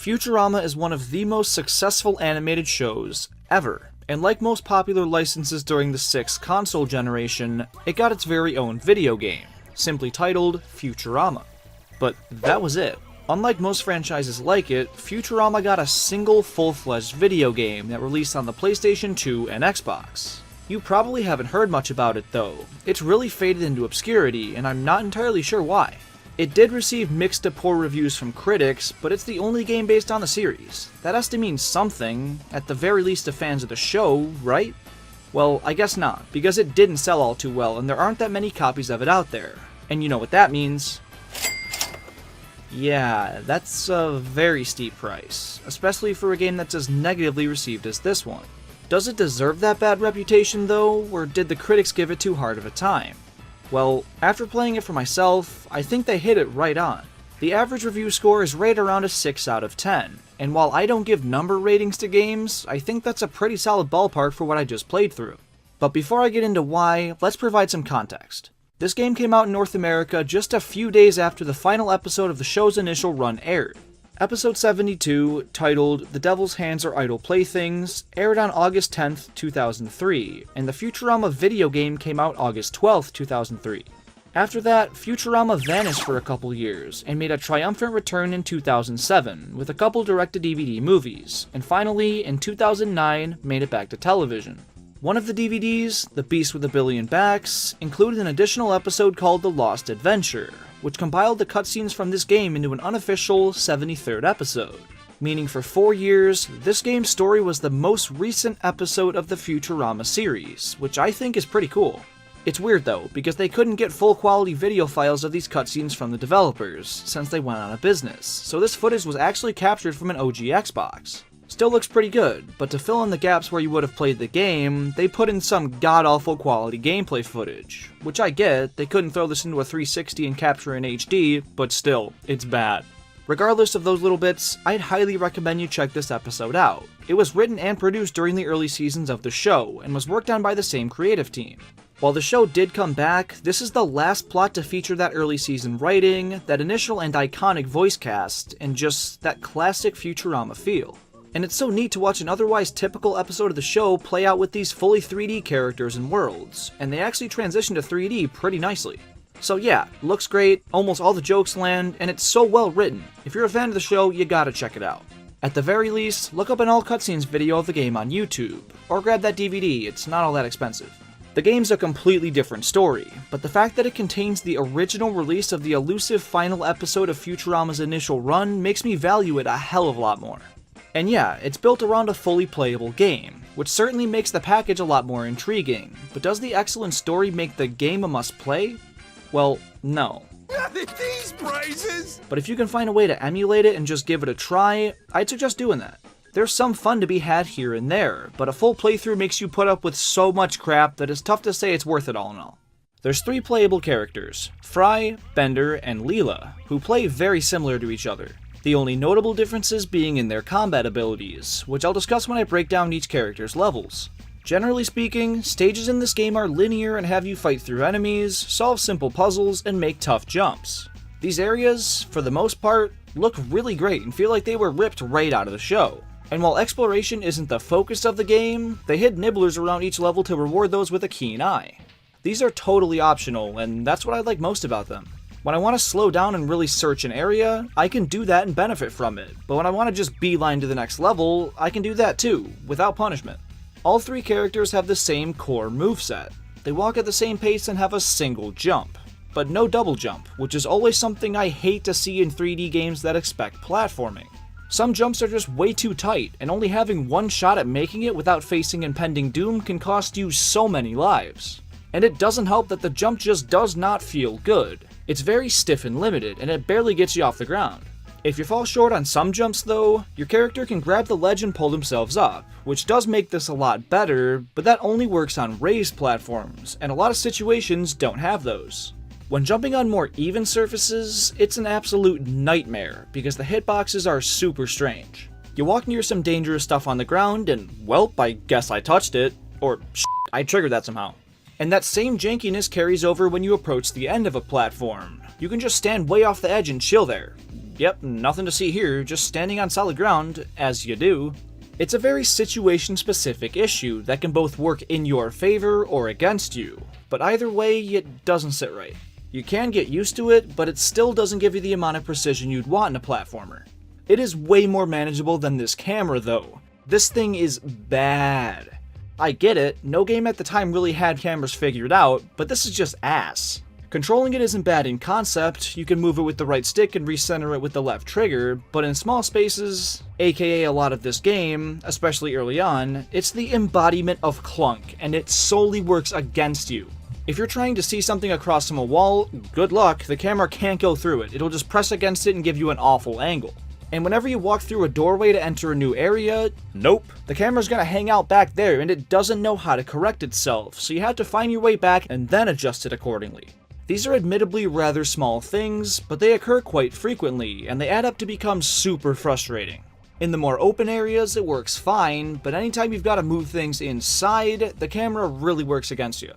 Futurama is one of the most successful animated shows ever, and like most popular licenses during the 6th console generation, it got its very own video game, simply titled Futurama. But that was it. Unlike most franchises like it, Futurama got a single full-fledged video game that released on the PlayStation 2 and Xbox. You probably haven't heard much about it though. It's really faded into obscurity, and I'm not entirely sure why. It did receive mixed to poor reviews from critics, but it's the only game based on the series. That has to mean something, at the very least to fans of the show, right? Well, I guess not, because it didn't sell all too well and there aren't that many copies of it out there. And you know what that means. Yeah, that's a very steep price, especially for a game that's as negatively received as this one. Does it deserve that bad reputation though, or did the critics give it too hard of a time? Well, after playing it for myself, I think they hit it right on. The average review score is right around a 6 out of 10, and while I don't give number ratings to games, I think that's a pretty solid ballpark for what I just played through. But before I get into why, let's provide some context. This game came out in North America just a few days after the final episode of the show's initial run aired. Episode 72, titled The Devil's Hands Are Idle Playthings, aired on August 10th, 2003, and the Futurama video game came out August 12th, 2003. After that, Futurama vanished for a couple years, and made a triumphant return in 2007, with a couple direct-to-DVD movies, and finally, in 2009, made it back to television. One of the DVDs, The Beast with a Billion Backs, included an additional episode called The Lost Adventure, which compiled the cutscenes from this game into an unofficial 73rd episode. Meaning for 4 years, this game's story was the most recent episode of the Futurama series, which I think is pretty cool. It's weird though, because they couldn't get full quality video files of these cutscenes from the developers, since they went out of business, so this footage was actually captured from an OG Xbox. Still looks pretty good, but to fill in the gaps where you would have played the game, they put in some god-awful quality gameplay footage. Which I get, they couldn't throw this into a 360 and capture in HD, but still, it's bad. Regardless of those little bits, I'd highly recommend you check this episode out. It was written and produced during the early seasons of the show, and was worked on by the same creative team. While the show did come back, this is the last plot to feature that early season writing, that initial and iconic voice cast, and just that classic Futurama feel. And it's so neat to watch an otherwise typical episode of the show play out with these fully 3D characters and worlds, and they actually transition to 3D pretty nicely. So yeah, looks great, almost all the jokes land, and it's so well written. If you're a fan of the show, you gotta check it out. At the very least, look up an all cutscenes video of the game on YouTube, or grab that DVD, it's not all that expensive. The game's a completely different story, but the fact that it contains the original release of the elusive final episode of Futurama's initial run makes me value it a hell of a lot more. And yeah, it's built around a fully playable game, which certainly makes the package a lot more intriguing, but does the excellent story make the game a must-play? Well, no. These praises! But if you can find a way to emulate it and just give it a try, I'd suggest doing that. There's some fun to be had here and there, but a full playthrough makes you put up with so much crap that it's tough to say it's worth it all in all. There's 3 playable characters, Fry, Bender, and Leela, who play very similar to each other. The only notable differences being in their combat abilities, which I'll discuss when I break down each character's levels. Generally speaking, stages in this game are linear and have you fight through enemies, solve simple puzzles, and make tough jumps. These areas, for the most part, look really great and feel like they were ripped right out of the show. And while exploration isn't the focus of the game, they hid nibblers around each level to reward those with a keen eye. These are totally optional, and that's what I like most about them. When I want to slow down and really search an area, I can do that and benefit from it, but when I want to just beeline to the next level, I can do that too, without punishment. All 3 characters have the same core moveset. They walk at the same pace and have a single jump, but no double jump, which is always something I hate to see in 3D games that expect platforming. Some jumps are just way too tight, and only having one shot at making it without facing impending doom can cost you so many lives. And it doesn't help that the jump just does not feel good. It's very stiff and limited, and it barely gets you off the ground. If you fall short on some jumps though, your character can grab the ledge and pull themselves up, which does make this a lot better, but that only works on raised platforms, and a lot of situations don't have those. When jumping on more even surfaces, it's an absolute nightmare, because the hitboxes are super strange. You walk near some dangerous stuff on the ground, and welp, I guess I touched it, or I triggered that somehow. And that same jankiness carries over when you approach the end of a platform. You can just stand way off the edge and chill there. Yep, nothing to see here, just standing on solid ground, as you do. It's a very situation-specific issue that can both work in your favor or against you, but either way, it doesn't sit right. You can get used to it, but it still doesn't give you the amount of precision you'd want in a platformer. It is way more manageable than this camera though. This thing is bad. I get it, no game at the time really had cameras figured out, but this is just ass. Controlling it isn't bad in concept, you can move it with the right stick and recenter it with the left trigger, but in small spaces, aka a lot of this game, especially early on, it's the embodiment of clunk, and it solely works against you. If you're trying to see something across from a wall, good luck, the camera can't go through it, it'll just press against it and give you an awful angle. And whenever you walk through a doorway to enter a new area, nope, the camera's gonna hang out back there and it doesn't know how to correct itself, so you have to find your way back and then adjust it accordingly. These are admittedly rather small things, but they occur quite frequently, and they add up to become super frustrating. In the more open areas, it works fine, but anytime you've got to move things inside, the camera really works against you.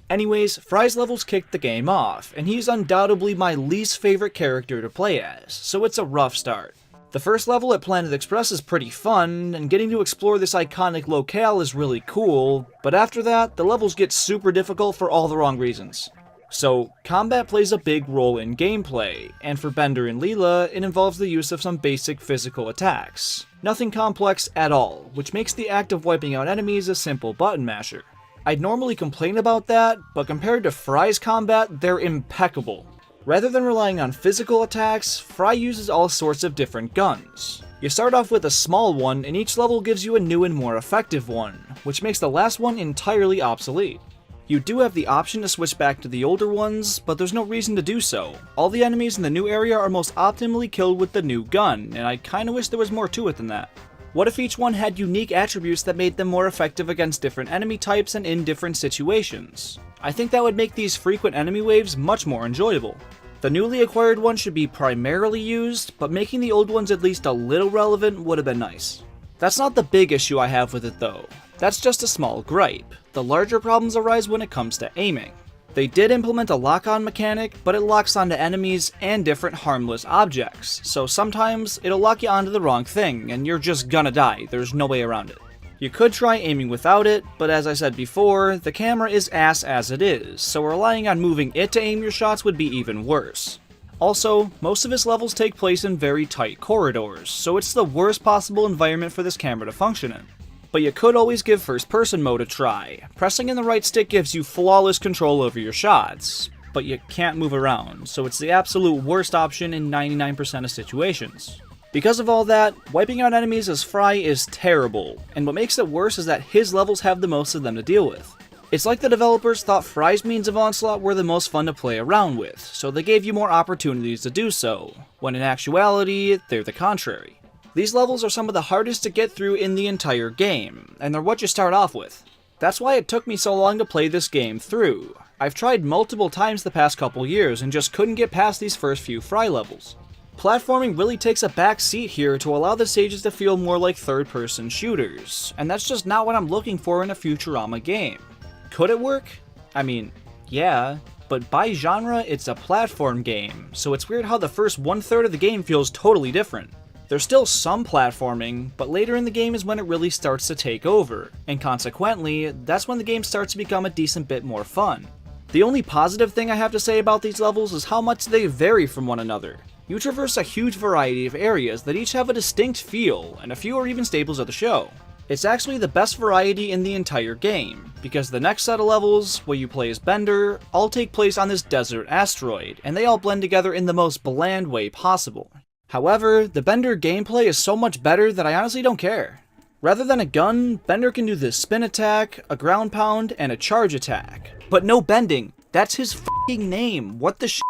Anyways, Fry's levels kicked the game off, and he's undoubtedly my least favorite character to play as, so it's a rough start. The first level at Planet Express is pretty fun, and getting to explore this iconic locale is really cool, but after that, the levels get super difficult for all the wrong reasons. So, combat plays a big role in gameplay, and for Bender and Leela, it involves the use of some basic physical attacks. Nothing complex at all, which makes the act of wiping out enemies a simple button masher. I'd normally complain about that, but compared to Fry's combat, they're impeccable. Rather than relying on physical attacks, Fry uses all sorts of different guns. You start off with a small one, and each level gives you a new and more effective one, which makes the last one entirely obsolete. You do have the option to switch back to the older ones, but there's no reason to do so. All the enemies in the new area are most optimally killed with the new gun, and I kinda wish there was more to it than that. What if each one had unique attributes that made them more effective against different enemy types and in different situations? I think that would make these frequent enemy waves much more enjoyable. The newly acquired one should be primarily used, but making the old ones at least a little relevant would have been nice. That's not the big issue I have with it though. That's just a small gripe. The larger problems arise when it comes to aiming. They did implement a lock-on mechanic, but it locks onto enemies and different harmless objects, so sometimes it'll lock you onto the wrong thing, and you're just gonna die, there's no way around it. You could try aiming without it, but as I said before, the camera is ass as it is, so relying on moving it to aim your shots would be even worse. Also, most of its levels take place in very tight corridors, so it's the worst possible environment for this camera to function in. But you could always give first-person mode a try. Pressing in the right stick gives you flawless control over your shots, but you can't move around, so it's the absolute worst option in 99% of situations. Because of all that, wiping out enemies as Fry is terrible, and what makes it worse is that his levels have the most of them to deal with. It's like the developers thought Fry's means of onslaught were the most fun to play around with, so they gave you more opportunities to do so, when in actuality, they're the contrary. These levels are some of the hardest to get through in the entire game, and they're what you start off with. That's why it took me so long to play this game through. I've tried multiple times the past couple years and just couldn't get past these first few Fry levels. Platforming really takes a back seat here to allow the stages to feel more like third-person shooters, and that's just not what I'm looking for in a Futurama game. Could it work? I mean, yeah, but by genre, it's a platform game, so it's weird how the first one-third of the game feels totally different. There's still some platforming, but later in the game is when it really starts to take over, and consequently, that's when the game starts to become a decent bit more fun. The only positive thing I have to say about these levels is how much they vary from one another. You traverse a huge variety of areas that each have a distinct feel, and a few are even staples of the show. It's actually the best variety in the entire game, because the next set of levels, where you play as Bender, all take place on this desert asteroid, and they all blend together in the most bland way possible. However, the Bender gameplay is so much better that I honestly don't care. Rather than a gun, Bender can do the spin attack, a ground pound, and a charge attack. But no bending, that's his f***ing name, what the sh**?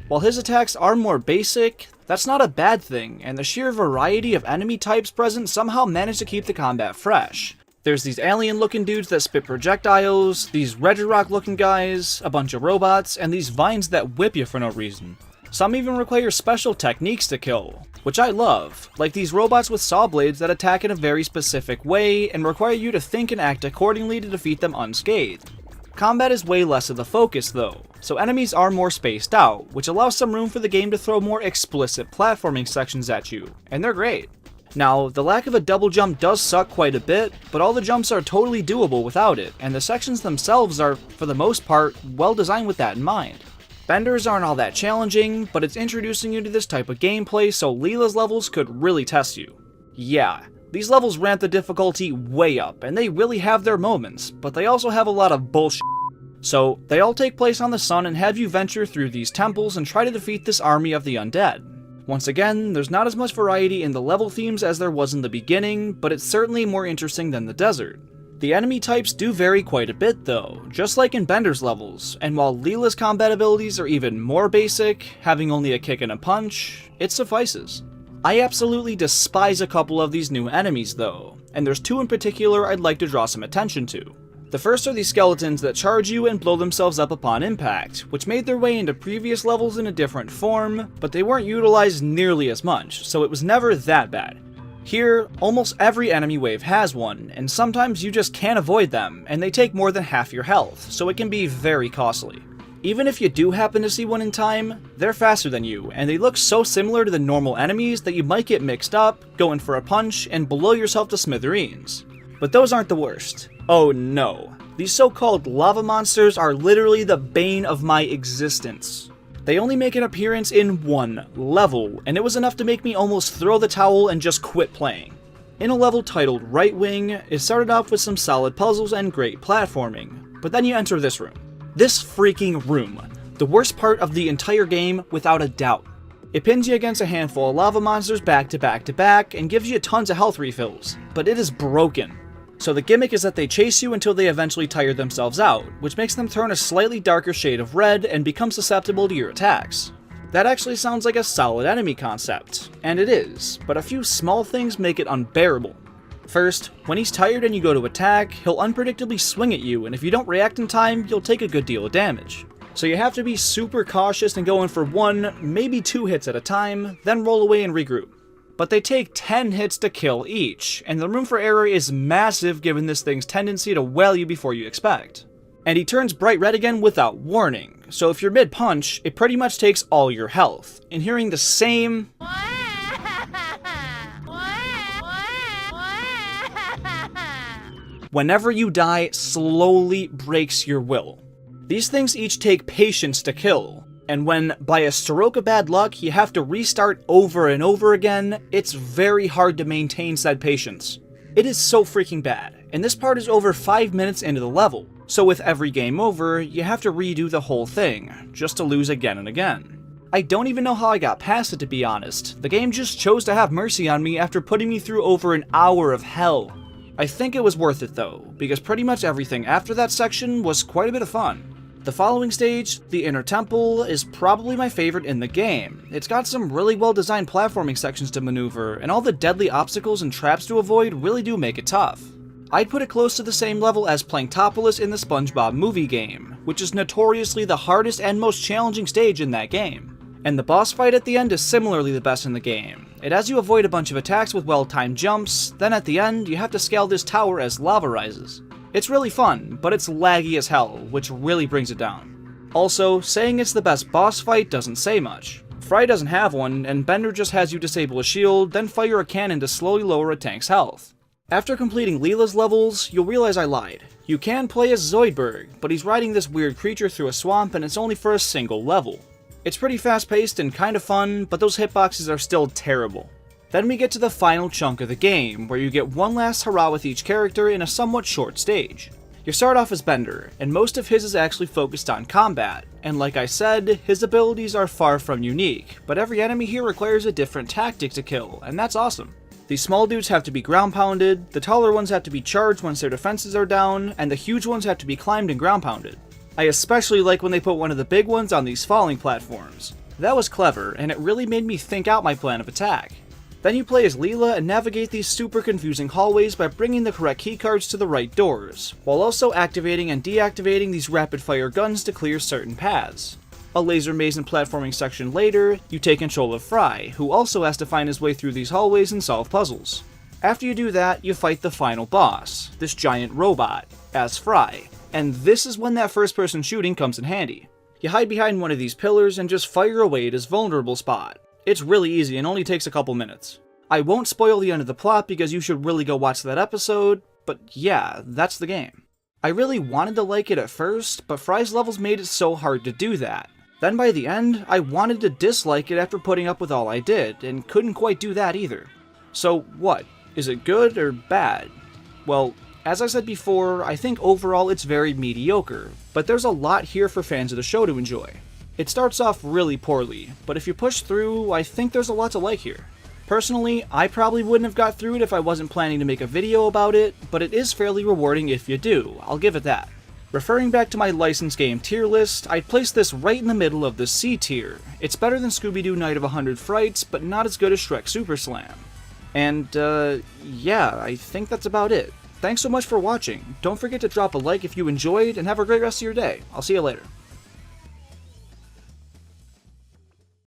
While his attacks are more basic, that's not a bad thing, and the sheer variety of enemy types present somehow manage to keep the combat fresh. There's these alien-looking dudes that spit projectiles, these Regirock-looking guys, a bunch of robots, and these vines that whip you for no reason. Some even require special techniques to kill, which I love, like these robots with saw blades that attack in a very specific way and require you to think and act accordingly to defeat them unscathed. Combat is way less of the focus though, so enemies are more spaced out, which allows some room for the game to throw more explicit platforming sections at you, and they're great. Now, the lack of a double jump does suck quite a bit, but all the jumps are totally doable without it, and the sections themselves are, for the most part, well designed with that in mind. Benders aren't all that challenging, but it's introducing you to this type of gameplay, so Leela's levels could really test you. Yeah, these levels ramp the difficulty way up, and they really have their moments, but they also have a lot of bullshit. So, they all take place on the sun and have you venture through these temples and try to defeat this army of the undead. Once again, there's not as much variety in the level themes as there was in the beginning, but it's certainly more interesting than the desert. The enemy types do vary quite a bit though, just like in Bender's levels, and while Leela's combat abilities are even more basic, having only a kick and a punch, it suffices. I absolutely despise a couple of these new enemies though, and there's two in particular I'd like to draw some attention to. The first are these skeletons that charge you and blow themselves up upon impact, which made their way into previous levels in a different form, but they weren't utilized nearly as much, so it was never that bad. Here, almost every enemy wave has one, and sometimes you just can't avoid them, and they take more than half your health, so it can be very costly. Even if you do happen to see one in time, they're faster than you, and they look so similar to the normal enemies that you might get mixed up, go in for a punch, and blow yourself to smithereens. But those aren't the worst. Oh no. These so-called lava monsters are literally the bane of my existence. They only make an appearance in one level, and it was enough to make me almost throw the towel and just quit playing. In a level titled Right Wing, it started off with some solid puzzles and great platforming, but then you enter this room. This freaking room. The worst part of the entire game, without a doubt. It pins you against a handful of lava monsters back to back to back, and gives you tons of health refills, but it is broken. So the gimmick is that they chase you until they eventually tire themselves out, which makes them turn a slightly darker shade of red and become susceptible to your attacks. That actually sounds like a solid enemy concept, and it is, but a few small things make it unbearable. First, when he's tired and you go to attack, he'll unpredictably swing at you, and if you don't react in time, you'll take a good deal of damage. So you have to be super cautious and go in for one, maybe two hits at a time, then roll away and regroup. But they take 10 hits to kill each, and the room for error is massive given this thing's tendency to whale you before you expect. And he turns bright red again without warning, so if you're mid-punch, it pretty much takes all your health, and hearing the same whenever you die slowly breaks your will. These things each take patience to kill, and when, by a stroke of bad luck, you have to restart over and over again, it's very hard to maintain said patience. It is so freaking bad, and this part is over 5 minutes into the level, so with every game over, you have to redo the whole thing, just to lose again and again. I don't even know how I got past it, to be honest. The game just chose to have mercy on me after putting me through over an hour of hell. I think it was worth it though, because pretty much everything after that section was quite a bit of fun. The following stage, the Inner Temple, is probably my favorite in the game. It's got some really well designed platforming sections to maneuver, and all the deadly obstacles and traps to avoid really do make it tough. I'd put it close to the same level as Planktopolis in the SpongeBob movie game, which is notoriously the hardest and most challenging stage in that game. And the boss fight at the end is similarly the best in the game. It has you avoid a bunch of attacks with well-timed jumps, then at the end, you have to scale this tower as lava rises. It's really fun, but it's laggy as hell, which really brings it down. Also, saying it's the best boss fight doesn't say much. Fry doesn't have one, and Bender just has you disable a shield, then fire a cannon to slowly lower a tank's health. After completing Leela's levels, you'll realize I lied. You can play as Zoidberg, but he's riding this weird creature through a swamp and it's only for a single level. It's pretty fast-paced and kinda fun, but those hitboxes are still terrible. Then we get to the final chunk of the game, where you get one last hurrah with each character in a somewhat short stage. You start off as Bender, and most of his is actually focused on combat, and like I said, his abilities are far from unique, but every enemy here requires a different tactic to kill, and that's awesome. These small dudes have to be ground pounded, the taller ones have to be charged once their defenses are down, and the huge ones have to be climbed and ground pounded. I especially like when they put one of the big ones on these falling platforms. That was clever, and it really made me think out my plan of attack. Then you play as Leela and navigate these super confusing hallways by bringing the correct keycards to the right doors, while also activating and deactivating these rapid-fire guns to clear certain paths. A laser maze and platforming section later, you take control of Fry, who also has to find his way through these hallways and solve puzzles. After you do that, you fight the final boss, this giant robot, as Fry. And this is when that first person shooting comes in handy. You hide behind one of these pillars and just fire away at his vulnerable spot. It's really easy and only takes a couple minutes. I won't spoil the end of the plot because you should really go watch that episode, but yeah, that's the game. I really wanted to like it at first, but Fry's levels made it so hard to do that. Then by the end, I wanted to dislike it after putting up with all I did, and couldn't quite do that either. So what? Is it good or bad? Well, as I said before, I think overall it's very mediocre, but there's a lot here for fans of the show to enjoy. It starts off really poorly, but if you push through, I think there's a lot to like here. Personally, I probably wouldn't have got through it if I wasn't planning to make a video about it, but it is fairly rewarding if you do, I'll give it that. Referring back to my licensed game tier list, I'd place this right in the middle of the C tier. It's better than Scooby-Doo Night of 100 Frights, but not as good as Shrek Super Slam. And, yeah, I think that's about it. Thanks so much for watching. Don't forget to drop a like if you enjoyed, and have a great rest of your day. I'll see you later.